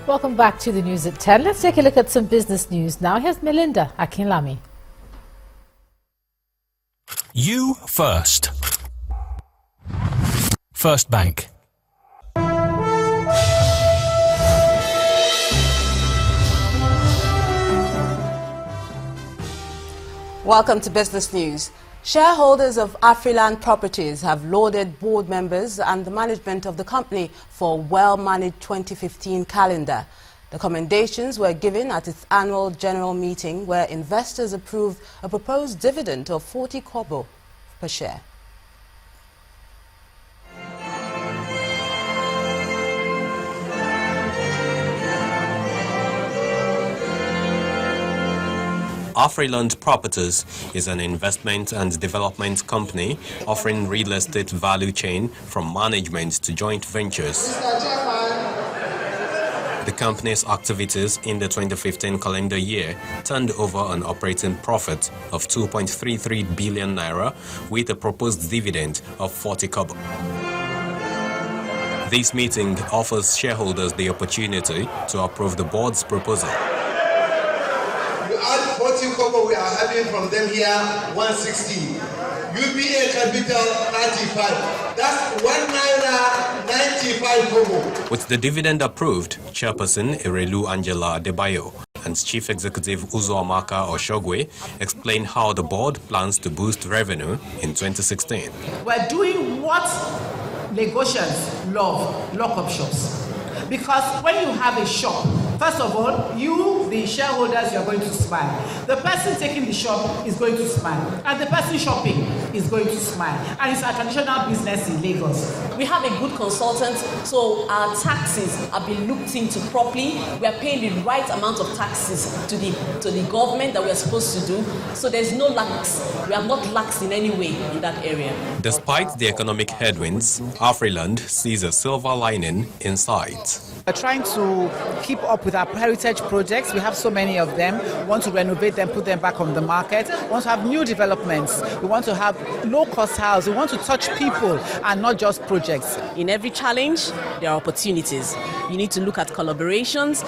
Welcome back to the news at 10. Let's take a look at some business news now. Here's Melinda Akinlami. You first. First Bank. Welcome to Business News. Shareholders of Afriland Properties have lauded board members and the management of the company for a well-managed 2015 calendar. The commendations were given at its annual general meeting where investors approved a proposed dividend of 40 kobo per share. Afriland Properties is an investment and development company offering real estate value chain from management to joint ventures. The company's activities in the 2015 calendar year turned over an operating profit of 2.33 billion naira with a proposed dividend of 40 kobo. This meeting offers shareholders the opportunity to approve the board's proposal. Add 40 kobo, we are having from them here 160. UPA capital 35. That's 1.95 kobo. With the dividend approved, Chairperson Erelu Angela Adebayo and Chief Executive Uzoamaka Oshogwe explained how the board plans to boost revenue in 2016. We're doing what Lagosians love, lock-up shops. Because when you have a shop, first of all, you, the shareholders, you are going to smile. The person taking the shop is going to smile. And the person shopping is going to smile. And it's a traditional business in Lagos. We have a good consultant, so our taxes are being looked into properly. We are paying the right amount of taxes to the government that we are supposed to do. So there's no lax. We have not laxed in any way in that area. Despite the economic headwinds, Afriland sees a silver lining in sight. We're trying to keep up with our heritage projects. We have so many of them. We want to renovate them, put them back on the market. We want to have new developments. We want to have low-cost house. We want to touch people and not just projects. In every challenge, there are opportunities. You need to look at collaborations.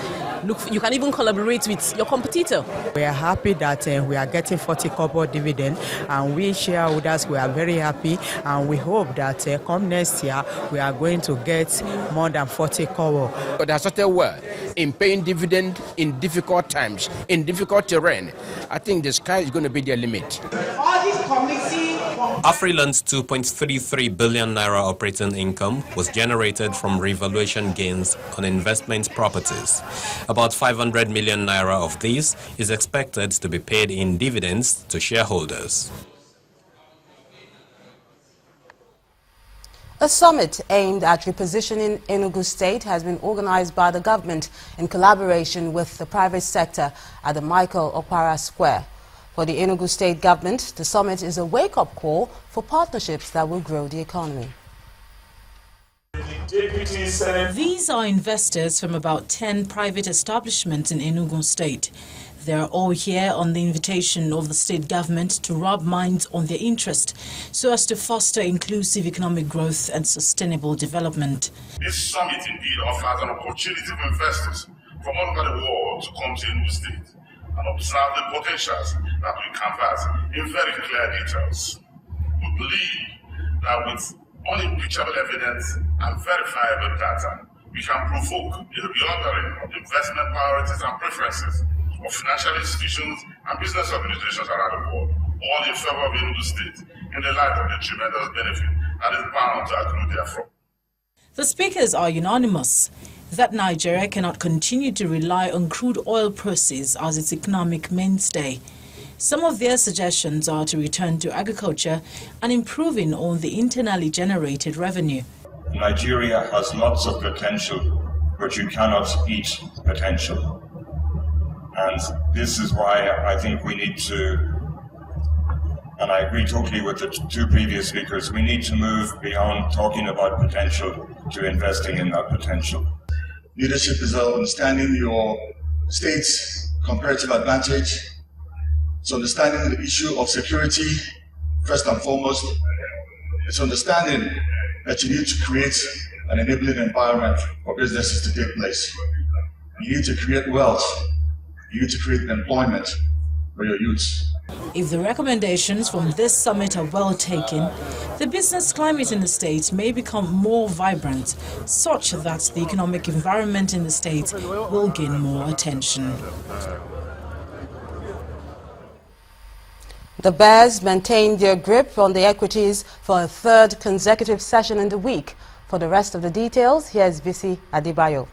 You can even collaborate with your competitor. We are happy that we are getting 40 kobo dividend, and we shareholders, we are very happy, and we hope that come next year we are going to get more than 40 kobo. But there's such a word in paying dividend in difficult times, in difficult terrain. I think the sky is going to be their limit. All these community Afriland's 2.33 billion naira operating income was generated from revaluation gains on investment properties. About 500 million naira of these is expected to be paid in dividends to shareholders. A summit aimed at repositioning Enugu State has been organized by the government in collaboration with the private sector at the Michael Okpara Square. For the Enugu State government, the summit is a wake-up call for partnerships that will grow the economy. These are investors from about 10 private establishments in Enugu State. They are all here on the invitation of the state government to rub minds on their interest so as to foster inclusive economic growth and sustainable development. This summit indeed offers an opportunity for investors from all over the world to come to Enugu State and observe the potentials that we canvass in very clear details. We believe that with unimpeachable evidence and verifiable data, we can provoke a reordering of investment priorities and preferences of financial institutions and business organizations around the world, all in favor of Enugu State, in the light of the tremendous benefit that is bound to accrue therefrom. The speakers are unanimous that Nigeria cannot continue to rely on crude oil proceeds as its economic mainstay. Some of their suggestions are to return to agriculture and improving on the internally generated revenue. Nigeria has lots of potential, but you cannot eat potential. And this is why I think we need to, and I agree totally with the two previous speakers, we need to move beyond talking about potential to investing in that potential. Leadership is understanding your state's comparative advantage. It's understanding the issue of security, first and foremost. It's understanding that you need to create an enabling environment for businesses to take place. You need to create wealth. You need to create employment for your youths. If the recommendations from this summit are well taken, the business climate in the state may become more vibrant, such that the economic environment in the state will gain more attention. The bears maintained their grip on the equities for a third consecutive session in the week. For the rest of the details, here's Visi Adebayo.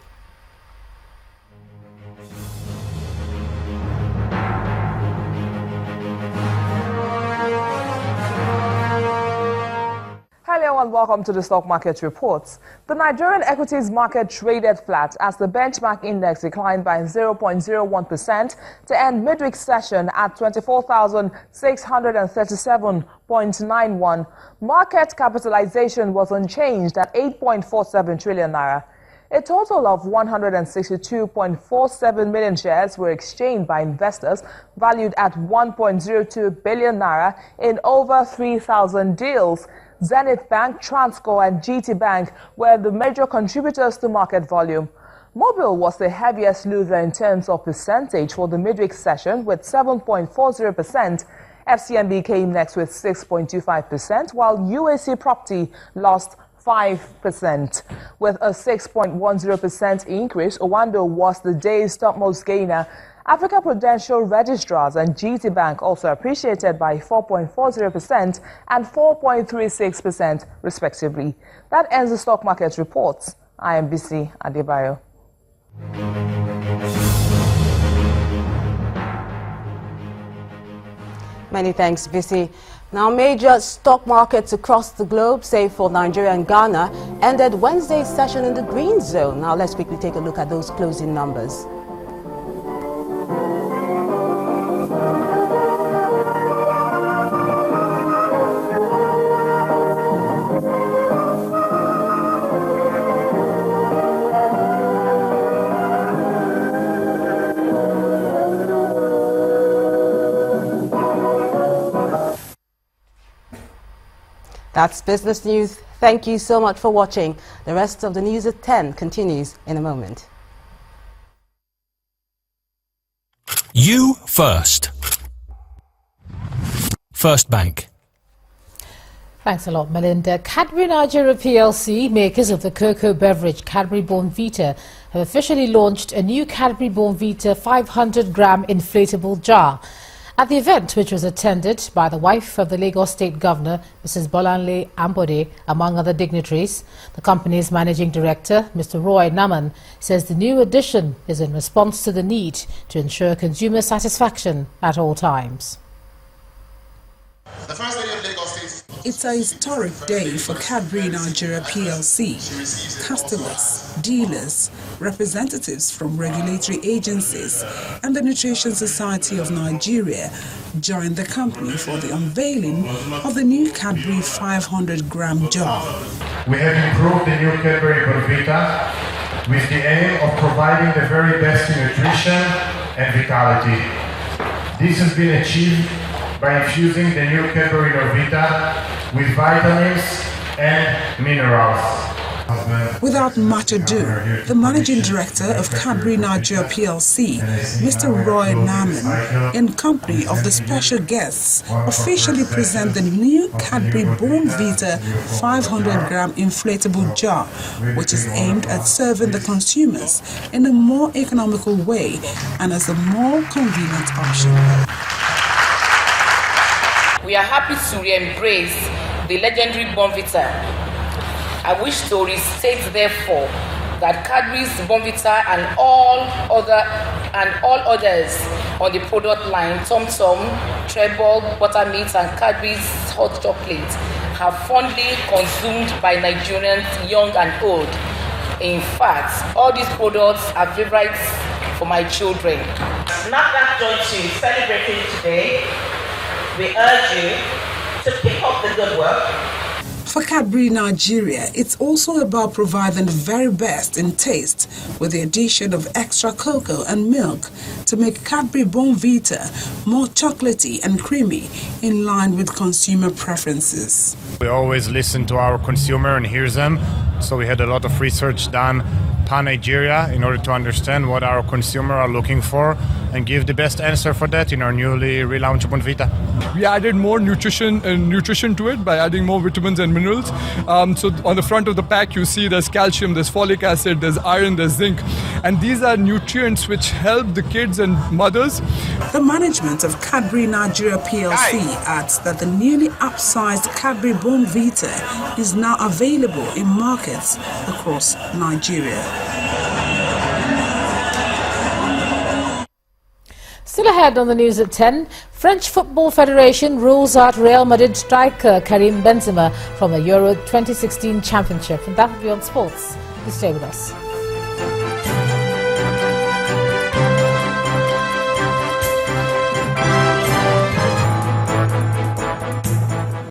Hello and welcome to the stock market reports. The Nigerian equities market traded flat as the benchmark index declined by 0.01% to end midweek session at 24,637.91. Market capitalization was unchanged at 8.47 trillion naira. A total of 162.47 million shares were exchanged by investors valued at 1.02 billion naira in over 3,000 deals. Zenith Bank, Transco and GT Bank were the major contributors to market volume. Mobil was the heaviest loser in terms of percentage for the midweek session with 7.40%. FCMB came next with 6.25%, while UAC Property lost 5%. With a 6.10% increase, Owando was the day's topmost gainer. Africa Prudential Registrars and GT Bank also appreciated by 4.40% and 4.36% respectively. That ends the stock market reports. I am Bisi Adebayo. Many thanks, Bisi. Now, major stock markets across the globe, save for Nigeria and Ghana, ended Wednesday's session in the green zone. Now, let's quickly take a look at those closing numbers. That's business news. Thank you so much for watching. The rest of the news at 10 continues in a moment. You first. First Bank. Thanks a lot, Melinda. Cadbury Nigeria PLC, makers of the cocoa beverage Cadbury Vita, have officially launched a new Cadbury Vita 500-gram inflatable jar. At the event, which was attended by the wife of the Lagos State Governor, Mrs. Bolanle Ambode, among other dignitaries, the company's managing director, Mr. Roy Naman, says the new addition is in response to the need to ensure consumer satisfaction at all times. The First Lady of Lagos State. It's a historic day for Cadbury Nigeria PLC. Customers, dealers, representatives from regulatory agencies and the Nutrition Society of Nigeria joined the company for the unveiling of the new Cadbury 500-gram jar. We have improved the new Cadbury Vita with the aim of providing the very best in nutrition and vitality. This has been achieved by infusing the new Cadbury Vita with vitamins and minerals. Without much ado, the managing director of Cadbury Nigeria PLC, Mr. Roy Naman, in company of the special guests, officially present the new Cadbury Vita 500-gram inflatable jar, which is aimed at serving the consumers in a more economical way and as a more convenient option. We are happy to re-embrace the legendary Vita. I wish to restate, therefore, that Cadbury's Vita and all others on the product line, Tom Tom, Treble, Buttermeat, and Cadbury's hot chocolate, have fondly consumed by Nigerians, young and old. In fact, all these products are favorites for my children. Not that joint you celebrating today. We urge you to pick up the good work. For Cadbury Nigeria, it's also about providing the very best in taste with the addition of extra cocoa and milk to make Cadbury Vita more chocolatey and creamy in line with consumer preferences. We always listen to our consumer and hear them, so we had a lot of research done pan-Nigeria in order to understand what our consumers are looking for and give the best answer for that in our newly relaunched Bonvita. We added more nutrition to it by adding more vitamins and minerals. So on the front of the pack you see there's calcium, there's folic acid, there's iron, there's zinc, and these are nutrients which help the kids and mothers. The management of Cadbury Nigeria PLC adds that the newly upsized Cadbury Bonvita is now available in markets across Nigeria. Still ahead on the news at 10, French Football Federation rules out Real Madrid striker Karim Benzema from the Euro 2016 Championship. And that will be on sports. Please stay with us.